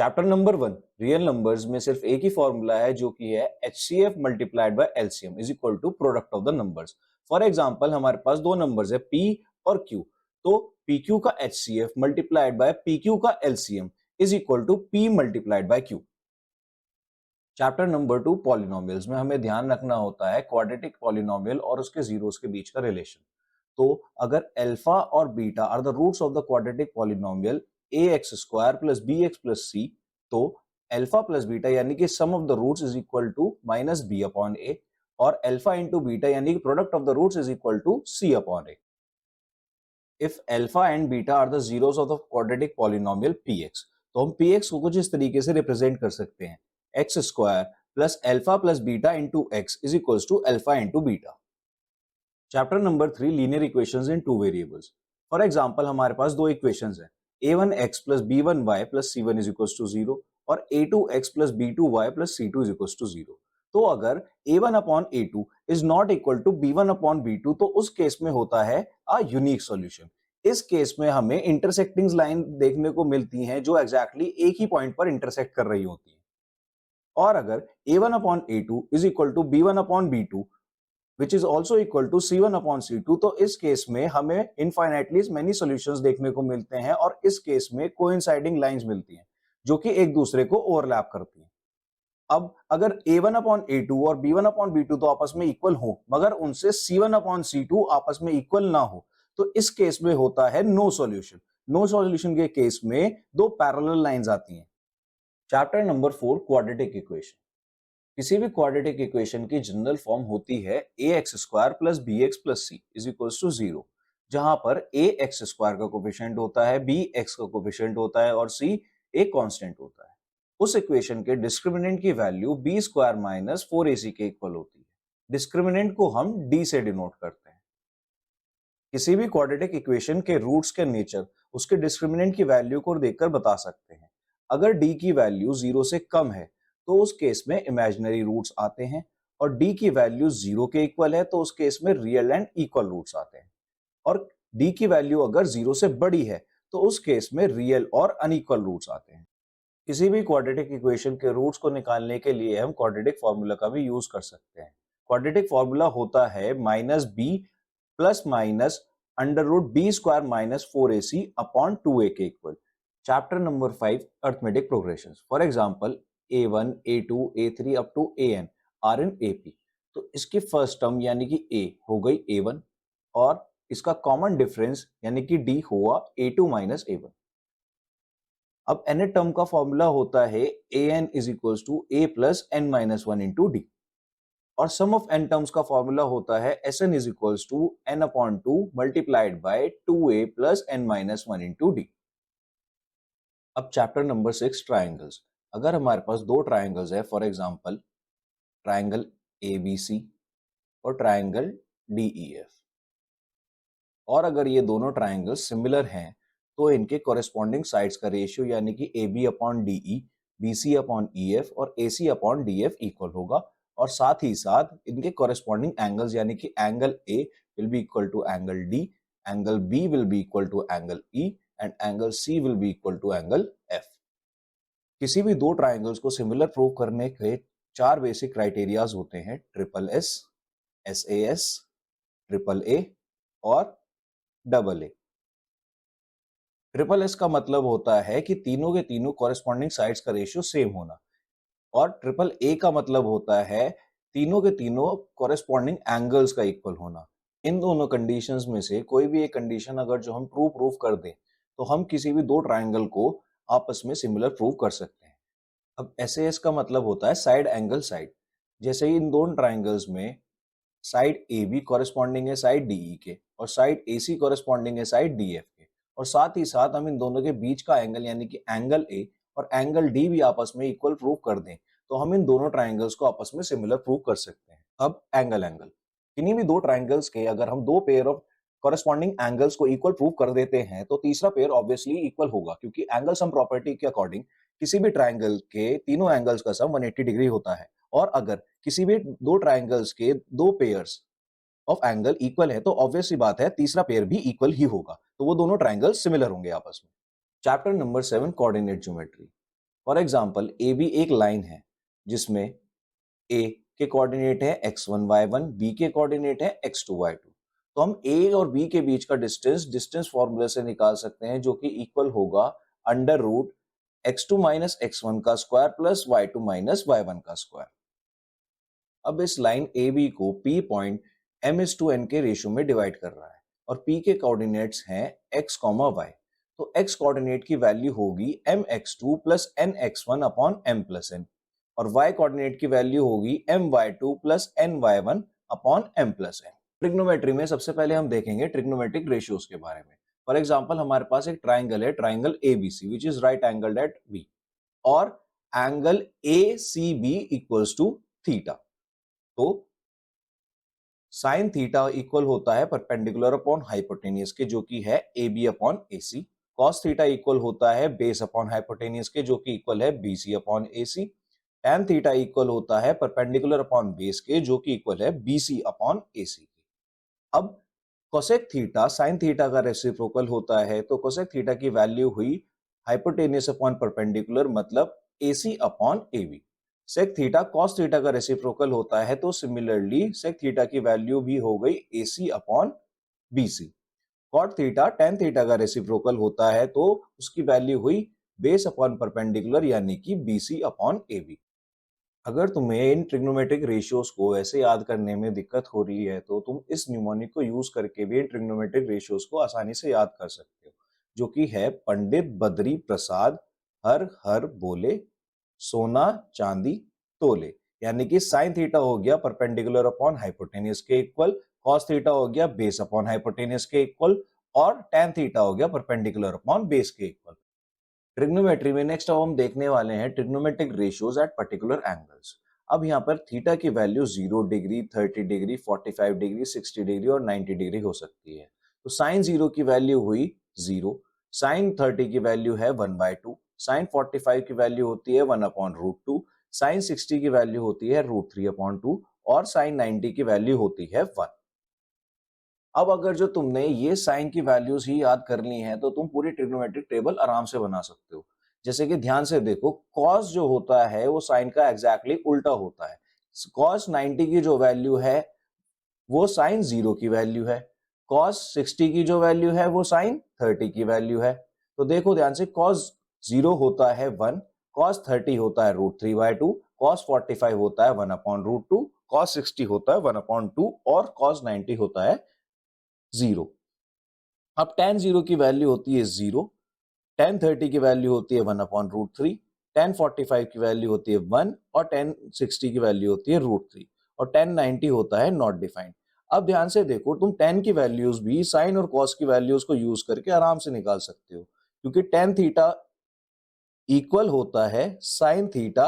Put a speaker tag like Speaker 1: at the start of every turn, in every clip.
Speaker 1: Chapter number 1 real numbers में सिर्फ एक ही फॉर्मूला है जो कि है HCF multiplied by LCM is equal to product of the numbers. For example हमारे पास दो नंबर्स है P और Q, तो PQ का HCF मल्टीप्लाइड बाय PQ का LCM is equal to P multiplied by Q। Chapter number 2 polynomials में हमें ध्यान रखना होता है क्वाड्रेटिक पॉलिनोमियल और उसके जीरोस के बीच का रिलेशन। तो अगर अल्फा और beta are the roots of the quadratic polynomial ax² plus bx plus c, तो अल्फा प्लस बीटा यानी कि sum of the roots is equal to minus b upon a और अल्फा इंटू बीटा यानी कि product of the roots is equal to c upon a। If alpha and beta are the zeros of the quadratic polynomial px, तो हम px को कुछ इस तरीके से रिप्रेजेंट कर सकते हैं x² plus alpha plus beta into x is equal to alpha into beta. Chapter number 3 linear equations in two variables. For example हमारे पास दो इक्वेशंस हैं a1x plus b1y plus c1 is equal to 0 और a2x plus b2y plus c2 is equal to 0। तो अगर a1 upon a2 is not equal to b1 upon b2 तो उस case में होता है अ यूनिक सॉल्यूशन। इस केस में हमें इंटरसेक्टिंग लाइन देखने को मिलती हैं जो एग्जैक्टली एक ही पॉइंट पर इंटरसेक्ट कर रही होती है। और अगर a1 upon a2 is equal to b1 upon b2 which is also equal to C1 upon C2, तो इस केस में हमें infinitely many solutions देखने को मिलते हैं और इस केस में coinciding lines मिलती हैं जो कि एक दूसरे को ओवरलैप करती हैं। अब अगर A1 upon A2 और B1 upon B2 तो आपस में इक्वल हो मगर उनसे C1 upon C2 आपस में इक्वल ना हो तो इस केस में होता है नो सॉल्यूशन। नो सॉल्यूशन के केस में दो पैरेलल लाइंस आती हैं। Chapter number 4 quadratic equation. किसी भी क्वाड्रेटिक इक्वेशन की जनरल फॉर्म होती है ax² plus bx plus c is equals to 0, जहां पर ax² का कोफिशिएंट होता है, bx का कोफिशिएंट होता है और c एक कांस्टेंट होता है। उस इक्वेशन के डिस्क्रिमिनेंट की वैल्यू b² माइनस 4ac के इक्वल होती है। डिस्क्रिमिनेंट को हम d से डिनोट करते हैं। किसी भी क्वाड्रेटिक इक्वेशन के रूट्स के नेचर उसके डिस्क्रिमिनेंट की वैल्यू को देखकर बता सकते हैं। अगर d की वैल्यू 0 से कम है तो उस केस में इमेजिनरी रूट्स आते हैं और d की वैल्यू 0 के इक्वल है तो उस केस में रियल एंड इक्वल रूट्स आते हैं। और d की वैल्यू अगर 0 से बड़ी है तो उस केस में रियल और अनइक्वल रूट्स आते हैं। किसी भी क्वाड्रेटिक इक्वेशन के रूट्स को निकालने के लिए हम क्वाड्रेटिक फॉर्मूला का भी यूज कर सकते हैं। क्वाड्रेटिक फॉर्मूला होता है minus b plus minus under root b² minus 4ac upon 2a के equal. Chapter number 5 arithmetic progressions. For example a1, a2, a3 up to an are in AP, तो इसकी फर्स्ट टर्म यानी कि a हो गई a1 और इसका common difference यानी कि d हुआ a2 माइनस a1। अब nth टर्म का फॉर्मूला होता है an is equals to a plus n minus 1 into d और सम ऑफ n टर्म्स का फॉर्मूला होता है sn is equals to n upon 2 multiplied by 2a plus n minus 1 into d. अब chapter number 6 triangles. अगर हमारे पास दो triangles है, फॉर एग्जांपल ट्राइंगल ABC और ट्राइंगल DEF, और अगर ये दोनों ट्राइंगल सिमिलर हैं तो इनके कॉरेस्पॉन्डिंग साइड्स का रेशियो यानी कि AB upon DE, BC upon EF और AC अपॉन DF इक्वल होगा और साथ ही साथ इनके कॉरेस्पॉन्डिंग एंगल्स यानी कि angle A will be equal to angle D, angle B will be equal to angle E and angle C will be equal to angle F। किसी भी दो ट्राइंगल्स को सिमिलर प्रूव करने के चार बेसिक क्राइटेरियाज होते हैं, triple S, SAS, triple A और डबल ए। ट्रिपल एस का मतलब होता है कि तीनों के तीनों कॉरेस्पॉन्डिंग साइड्स का रेशियो सेम होना और ट्रिपल ए का मतलब होता है तीनों के तीनों कॉरेस्पॉन्डिंग एंगल्स का इक्वल होना। इन दोनों कंडीशंस में से कोई भी एक कंडीशन अगर जो हम प्रूव कर दें तो हम किसी भी दो ट्राइंगल को आपस में सिमिलर प्रूव कर सकते हैं। अब SAS का मतलब होता है साइड एंगल साइड। जैसे इन दोनों ट्राइंगल्स में साइड AB कॉरेस्पॉन्डिंग है साइड DE के और साइड AC कॉरेस्पॉन्डिंग है साइड DF के और साथ ही साथ हम इन दोनों के बीच का एंगल यानी कि एंगल A और एंगल D भी आपस में इक्वल प्रूव कर दें तो हम इन दोनों ट्राइंगल्स को आपस में सिमिलर प्रूव कर सकते हैं। अब एंगल किन्हीं भी दो ट्राइंगल्स के अगर हम दो पेयर ऑफ कॉरेस्पॉन्डिंग एंगल्स को इक्वल प्रूव कर देते हैं तो तीसरा पेयर ऑब्वियसली इक्वल होगा क्योंकि एंगल सम प्रॉपर्टी के अकॉर्डिंग किसी भी ट्राइंगल के तीनों एंगल्स का सम 180 डिग्री होता है और अगर किसी भी दो ट्राइंगल्स के दो पेयर्स ऑफ एंगल इक्वल है तो ऑब्वियस सी बात है तीसरा पेयर भी इक्वल ही होगा, तो वो दोनों ट्राइंगल्स सिमिलर होंगे आपस में। Chapter number 7 coordinate geometry. For example A B एक लाइन है जिसमें ए के कोऑर्डिनेट है x1 y1, बी के कोऑर्डिनेट है x2 y2। तो हम ए और बी के बीच का डिस्टेंस फॉर्मूले से निकाल सकते हैं, जो कि इक्वल होगा under root x2 minus x1 का square plus y2 minus y1 का स्क्वायर। अब इस लाइन ए बी को P पॉइंट m/n के रेशियो में डिवाइड कर रहा है और P के कोऑर्डिनेट्स हैं x, y। तो x कोऑर्डिनेट की वैल्यू होगी mx2 plus nx1 upon m plus n और y कोऑर्डिनेट की वैल्यू होगी my2 plus ny1 upon m plus n। Trigonometry में सबसे पहले हम देखेंगे ट्रिग्नोमेट्रिक रेशियोज के बारे में। फॉर एग्जांपल हमारे पास एक ट्राइंगल है, triangle ABC which is right angled at B और angle ACB equals to theta. तो साइन थीटा इक्वल होता है परपेंडिकुलर अपॉन हाइपोटेनियस के, जो कि है AB upon AC। Cos theta equal होता है बेस अपॉन हाइपोटेनियस के, जो कि इक्वल है BC upon AC। tan theta equal होता है परपेंडिकुलर अपॉन बेस के, जो कि इक्वल है BC अपॉन AC। अब कोसेक थीटा साइन थीटा का रेसिप्रोकल होता है, तो कोसेक थीटा की वैल्यू हुई हाइपोटेनियस अपॉन परपेंडिकुलर, मतलब AC upon AB। Sec theta cos theta का रेसिप्रोकल होता है, तो सिमिलरली सेक थीटा की वैल्यू भी हो गई AC upon BC। Cot theta tan theta का रेसिप्रोकल होता है, तो उसकी वैल्यू हुई बेस अपॉन परपेंडिकुलर यानी कि BC अपॉन AB। अगर तुम्हें इन ट्रिग्नोमेट्रिक रेशियोज को ऐसे याद करने में दिक्कत हो रही है, तो तुम इस न्यूमोनिक को यूज करके भी इन ट्रिग्नोमेट्रिक रेशियोज को आसानी से याद कर सकते हो, जो कि है पंडित बद्री प्रसाद हर हर बोले सोना चांदी तोले। यानी कि साइन थीटा हो गया परपेंडिकुलर अपॉन हाइपोटेनियस के इक्वल, कॉस थीटा हो गया बेस अपॉन हाइपोटेनियस के इक्वल और tan थीटा हो गया परपेंडिकुलर अपॉन बेस के इक्वल। ट्रिग्नोमेट्री में नेक्स्ट अब हम देखने वाले हैं trigonometric ratios at particular angles. अब यहाँ पर थीटा की value 0 degree, 30 degree, 45 degree, 60 degree और 90 डिग्री हो सकती है। तो साइन 0 की वैल्यू हुई 0, साइन 30 की वैल्यू है 1/2, साइन 45 की वैल्यू होती है 1/√2, साइन 60 की वैल्यू होती है √3/2 और साइन 90 की वैल्यू होती है 1। अब अगर जो तुमने ये साइन की वैल्यूज ही याद कर ली हैं, तो तुम पूरी ट्रिग्नोमेट्रिक टेबल आराम से बना सकते हो। जैसे कि ध्यान से देखो, कॉस जो होता है वो साइन का एग्जैक्टली उल्टा होता है। कॉस 90 की जो वैल्यू है वो साइन 0 की वैल्यू है, कॉस 60 की जो वैल्यू है वो साइन 30 की वैल्यू है। तो देखो ध्यान से, कॉस 0 होता है 1, कॉस 30 होता है √3/2, कॉस 45 होता है 1/√2, कॉस 60 होता है 1/2 और कॉस 90 होता है 0। अब tan 0 की वैल्यू होती है 0, tan 30 की वैल्यू होती है 1/√3, tan 45 की वैल्यू होती है 1 और tan 60 की वैल्यू होती है √3 और tan 90 होता है नॉट डिफाइंड। अब ध्यान से देखो, तुम tan की वैल्यूज भी साइन और कॉस की वैल्यूज को यूज करके आराम से निकाल सकते हो, क्योंकि tan थीटा इक्वल होता है sine theta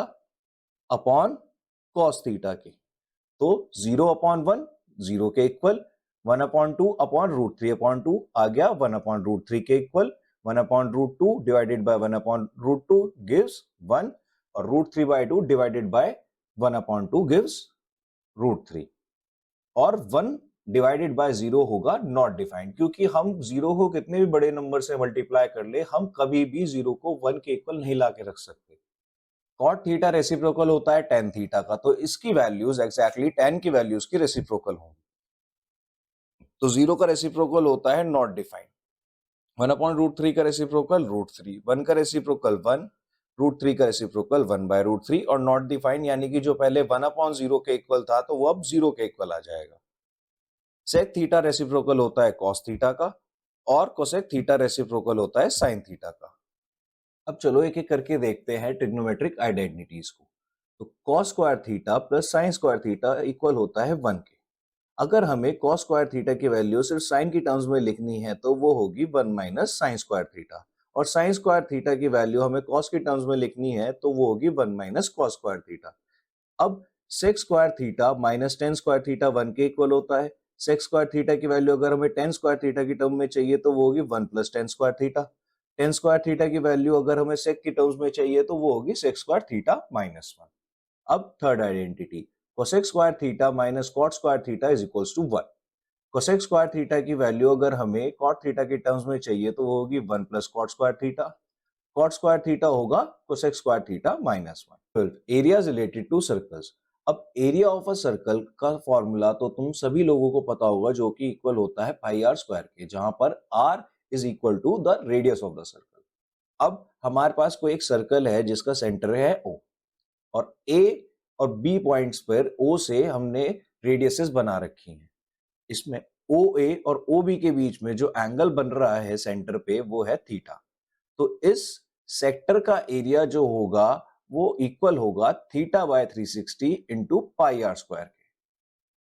Speaker 1: upon cos theta के। तो 0/1 0 के इक्वल, 1/2 अपॉन √3/2 आ गया 1/√3 के इक्वल, 1/√2 डिवाइडेड बाय 1/√2 गिव्स 1 और √3/2 डिवाइडेड बाय 1/2 गिव्स √3 और 1 डिवाइडेड बाय 0 होगा नॉट डिफाइंड, क्योंकि हम 0 को कितने भी बड़े नंबर से मल्टीप्लाई कर ले, हम कभी भी 0 को 1 के इक्वल नहीं ला के रख सकते। कॉट थीटा रेसिप्रोकल होता है tan थीटा का, तो इसकी वैल्यूज एग्जैक्टली tan की वैल्यूज की रेसिप्रोकल होंगी। तो 0 का रेसिप्रोकल होता है नॉट डिफाइंड, 1/√3 का रेसिप्रोकल √3, 1 का रेसिप्रोकल 1, √3 का रेसिप्रोकल 1/√3 और नॉट डिफाइंड यानी कि जो पहले 1/0 के इक्वल था तो वो अब 0 के इक्वल आ जाएगा। सेक थीटा रेसिप्रोकल होता है कॉस थीटा का और कोसेक थीटा रेसिप्रोकल होता है साइन थीटा का। अब चलो एक एक करके देखते हैं ट्रिग्नोमेट्रिक आइडेंटिटीज को। तो cos square theta plus sine square theta equal होता है 1 के। अगर हमें कॉस स्क्वायर थीटा की वैल्यू सिर्फ साइन की टर्म्स में लिखनी है तो वो होगी 1 माइनस साइन स्क्वायर थीटा, और साइन स्क्वायर थीटा की वैल्यू हमें कॉस की टर्म्स में लिखनी है तो वो होगी 1 माइनस कॉस स्क्वायर थीटा। अब sec square theta minus tan square theta 1 के इक्वल होता है। सेक स्क्वायर थीटा की वैल्यू अगर हमें टेन स्क्वायर थीटा की टर्म में चाहिए तो वो होगी 1 plus tan square theta. Tan square theta की वैल्यू अगर हमें सेक की टर्म्स में चाहिए तो वो होगी सेक स्क्वायर थीटा माइनस 1। अब third identity, cosec square theta minus cot square theta is equals to 1। Cosec square theta की वैल्यू अगर हमें कॉट थीटा की टर्म्स में चाहिए तो वो होगी 1 plus cot square theta. Cot square theta होगा cosec square theta -1। Areas related to circles. अब एरिया ऑफ अ सर्कल का फॉर्मूला तो तुम सभी लोगों को पता होगा, जो कि इक्वल होता है पाई आर स्क्वायर के, जहां पर r is equal to the radius of the circle. अब हमारे पास कोई एक सर्कल है जिसका सेंटर है ओ, और ए और बी पॉइंट्स पर ओ से हमने रेडियसेस बना रखी हैं। इसमें ओ ए और ओ बी के बीच में जो एंगल बन रहा है सेंटर पे, वो है थीटा। तो इस सेक्टर का एरिया जो होगा वो इक्वल होगा theta by 360 into pi r square के।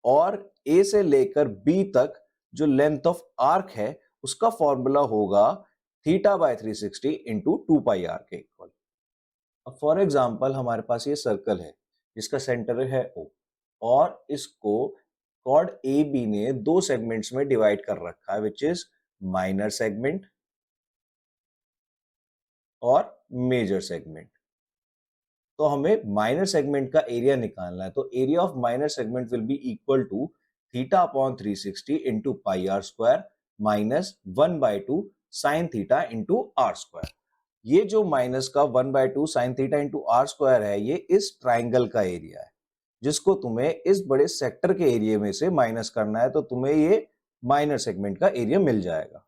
Speaker 1: और ए से लेकर बी तक जो लेंथ ऑफ आर्क है उसका फॉर्मूला होगा theta by 360 into 2 pi r के इक्वल। अब फॉर एग्जांपल हमारे पास ये सर्कल है जिसका सेंटर है ओ, और इसको कॉर्ड ए बी ने दो सेगमेंट्स में डिवाइड कर रखा है, विच इज माइनर सेगमेंट और मेजर सेगमेंट। तो हमें माइनर सेगमेंट का एरिया निकालना है, तो area of minor segment will be equal to theta upon 360 into pi r square minus 1/2 sine theta into r square. ये जो माइनस का 1/2 sine theta into r square है, ये इस ट्राइंगल का एरिया है, जिसको तुम्हें इस बड़े सेक्टर के एरिया में से माइनस करना है, तो तुम्हें ये माइनर सेगमेंट का एरिया मिल जाएगा।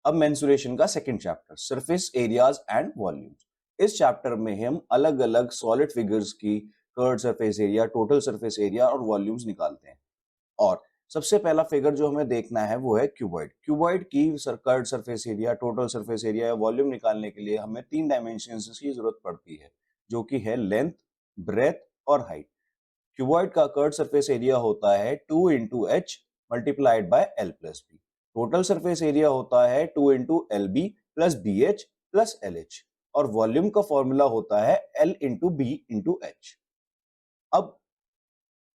Speaker 1: अब मेंसुरेशन का second chapter, surface areas and volumes. इस चैप्टर में हम अलग अलग सॉलिड फिगर्स की curve surface area, total surface area और वॉल्यूम्स निकालते हैं। और सबसे पहला फिगर जो हमें देखना है वो है क्यूबॉइड। क्यूबॉइड की curve surface area, total surface area या वॉल्यूम निकालने के लिए हमें 3 डायमेंशंस की जरूरत पड़ती है, जो कि है लेंथ, ब्रेथ और हाइट। क्यूबॉइड का कर्व सरफेस एरिया होता है 2 into h multiplied by l plus b. Total surface area होता है 2 into l b plus b h plus l h, और वॉल्यूम का फॉर्मूला होता है l into b into h. अब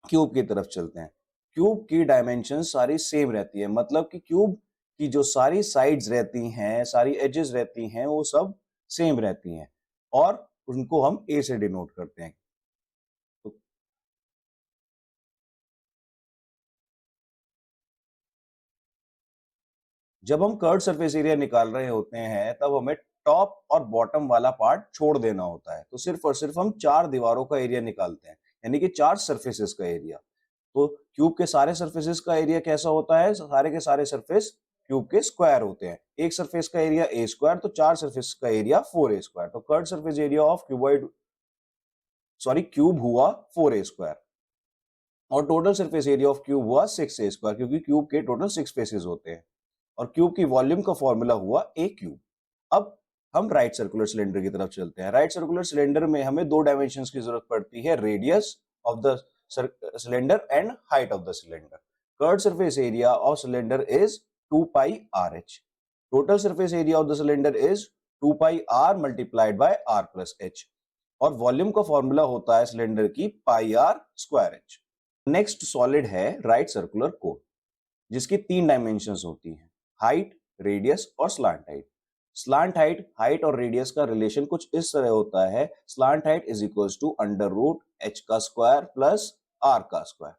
Speaker 1: क्यूब की तरफ चलते हैं। क्यूब की डायमेंशन सारी सेम रहती है, मतलब कि क्यूब की जो सारी साइड्स रहती हैं, सारी एजेस रहती हैं, वो सब सेम रहती हैं, और उनको हम ए से डिनोट करते हैं। तो जब हम कर्व सरफेस एरिया निकाल रहे होते हैं, तब हमें टॉप और बॉटम वाला पार्ट छोड़ देना होता है। तो सिर्फ और सिर्फ हम 4 दीवारों का एरिया निकालते हैं, यानी कि 4 सरफेसेस का एरिया। तो क्यूब के सारे सरफेसेस का एरिया कैसा होता है? सारे के सारे सरफेस क्यूब के स्क्वायर होते हैं। एक सरफेस का एरिया ए स्क्वायर, तो 4 सरफेस का एरिया 4a स्क्वायर। तो curve surface area of cube हुआ 4a स्क्वायर, और total surface area of cube हुआ 6a स्क्वायर, क्योंकि क्यूब के टोटल 6 फेसेस होते हैं। और क्यूब की वॉल्यूम का फॉर्मूला हुआ ए क्यूब। अब हम राइट सर्कुलर सिलेंडर की तरफ चलते हैं। राइट सर्कुलर सिलेंडर में हमें 2 डायमेंशंस की जरूरत पड़ती है, radius of the cylinder and height of the cylinder. Curved surface area of cylinder is 2 pi rh. Total surface area of the cylinder is 2 pi r multiplied by r plus h. और volume का formula होता है cylinder की pi r square h. Next solid है right circular cone, जिसकी 3 dimensions होती हैं, height, radius और slant height. Slant height, height और रेडियस का रिलेशन कुछ इस तरह होता है, slant height is equals to under root h का स्क्वायर प्लस आर का स्क्वायर।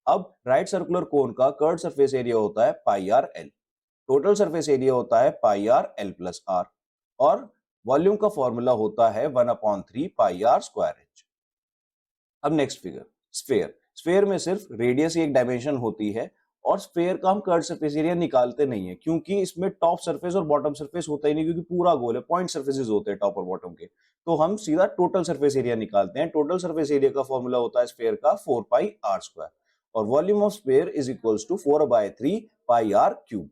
Speaker 1: अब राइट सर्कुलर कोन का कर्व सरफेस एरिया होता है pi r L, total surface area होता है pi r L plus are, और वॉल्यूम का फॉर्मूला होता है 1/3 पाई आर स्क्वायर एच। अब नेक्स्ट फिगर, स्फेयर। स्फेयर में सिर्फ रेडियस ही एक डायमेंशन होती है, और स्फेयर का हम कर्व सरफेस एरिया निकालते नहीं है, क्योंकि इसमें टॉप सरफेस और बॉटम सरफेस होता ही नहीं, क्योंकि पूरा गोल है, पॉइंट सरफेसेस होते हैं टॉप और बॉटम के। तो हम सीधा टोटल सरफेस एरिया निकालते हैं। टोटल सरफेस एरिया का फॉर्मूला होता है स्फेयर का 4 पाई आर स्क्वायर, और volume of sphere is equals to 4/3 pi r cube.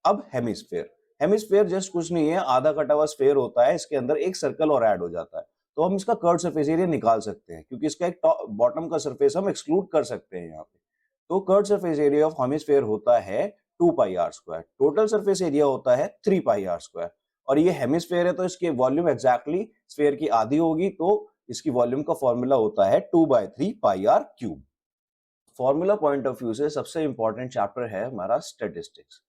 Speaker 1: अब हेमिस्फेयर। हेमिस्फेयर जस्ट कुछ नहीं है, आधा कटा हुआ स्फेयर होता है, इसके अंदर एक सर्कल और ऐड हो जाता है। तो हम इसका कर्व सरफेस एरिया निकाल सकते हैं, क्योंकि इसका एक बॉटम का सरफेस हम एक्सक्लूड कर सकते हैं यहाँ पे। तो curve surface area of hemisphere होता है 2 pi r square, total surface area होता है 3 पाई आर स्क्वायर, और ये हेमिस्फेयर है तो इसकी वॉल्यूम एग्जैक्टली स्फेयर की आधी होगी, तो इसकी वॉल्यूम का फॉर्मूला होता है 2/3 pi r cube. Formula point of view से सबसे इंपॉर्टेंट चैप्टर है हमारा स्टैटिस्टिक्स,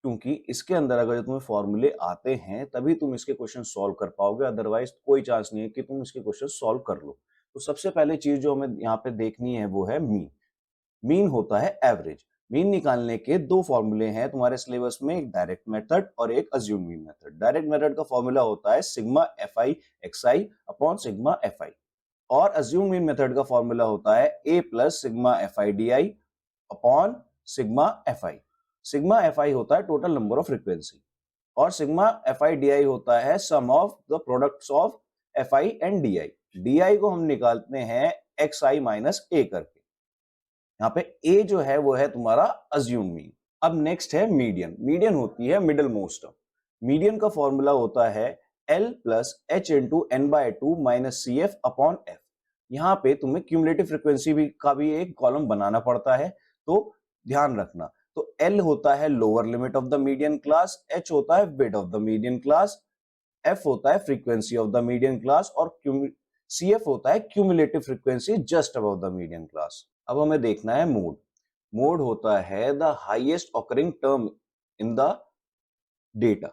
Speaker 1: क्योंकि इसके अंदर अगर तुम्हें फॉर्मूले आते हैं तभी तुम इसके क्वेश्चन सॉल्व कर पाओगे, अदरवाइज कोई चांस नहीं है कि तुम इसके क्वेश्चन सॉल्व कर लो। तो सबसे पहले चीज जो हमें यहाँ पे देखनी है वो है मीन। मीन होता है एवरेज। मीन निकालने के दो फॉर्मूले हैं तुम्हारे सिलेबस में, एक डायरेक्ट मेथड और एक assume mean method. Direct method का फॉर्मूला होता है sigma fi xi upon sigma fi, और अज्यूम मीन मेथड का फॉर्मूला होता है a plus sigma fi di upon sigma fi। Sigma fi होता है टोटल नंबर ऑफ फ्रीक्वेंसी और सिग्मा fi di होता है sum of the products of fi and di। di को हम निकालते हैं xi माइनस a करके। यहाँ पे a जो है वो है तुम्हारा अज्यूम मीन। अब नेक्स्ट है मीडियन। मीडियन होती है मिडल मोस्ट टर्म। मीडियन का फॉर्मूला होता है L plus h into n by two minus c f upon f. यहाँ पे तुम्हें क्यूमुलेटिव फ्रीक्वेंसी भी का भी एक कॉलम बनाना पड़ता है, तो ध्यान रखना। तो L होता है lower limit of the median class, H होता है width of the median class, F होता है frequency of the median class और CF होता है cumulative frequency just above the median class. अब हमें देखना है मोड। मोड होता है the highest occurring term in the data.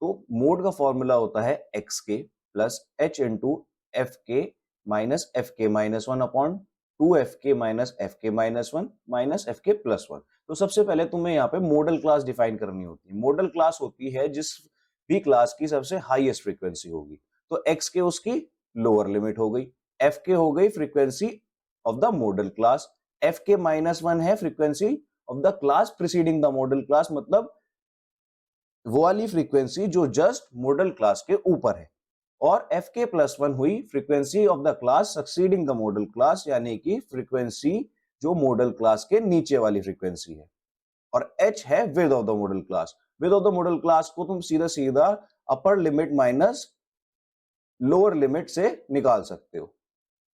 Speaker 1: तो मोड का फॉर्मूला होता है xk plus h into F के माइनस एफ के minus one upon 2fk minus F के माइनस वन माइनस एफ के प्लस वन। तो सबसे पहले तुम्हें यहाँ पे मॉडल क्लास डिफाइन करनी होती है। मॉडल क्लास होती है जिस भी क्लास की सबसे हाईएस्ट फ्रीक्वेंसी होगी। तो xk उसकी लोअर लिमिट हो गई, fk हो गई frequency of the modal class, fk minus one है frequency of the class preceding the modal class, मतलब वो वाली फ्रीक्वेंसी जो जस्ट मॉडल क्लास के ऊपर है, और fk प्लस वन हुई frequency of the class succeeding the modal class, यानी कि फ्रीक्वेंसी जो मॉडल क्लास के नीचे वाली फ्रीक्वेंसी है, और h है with of the modal class. With of the modal class को तुम सीधा सीधा upper limit minus lower limit से निकाल सकते हो।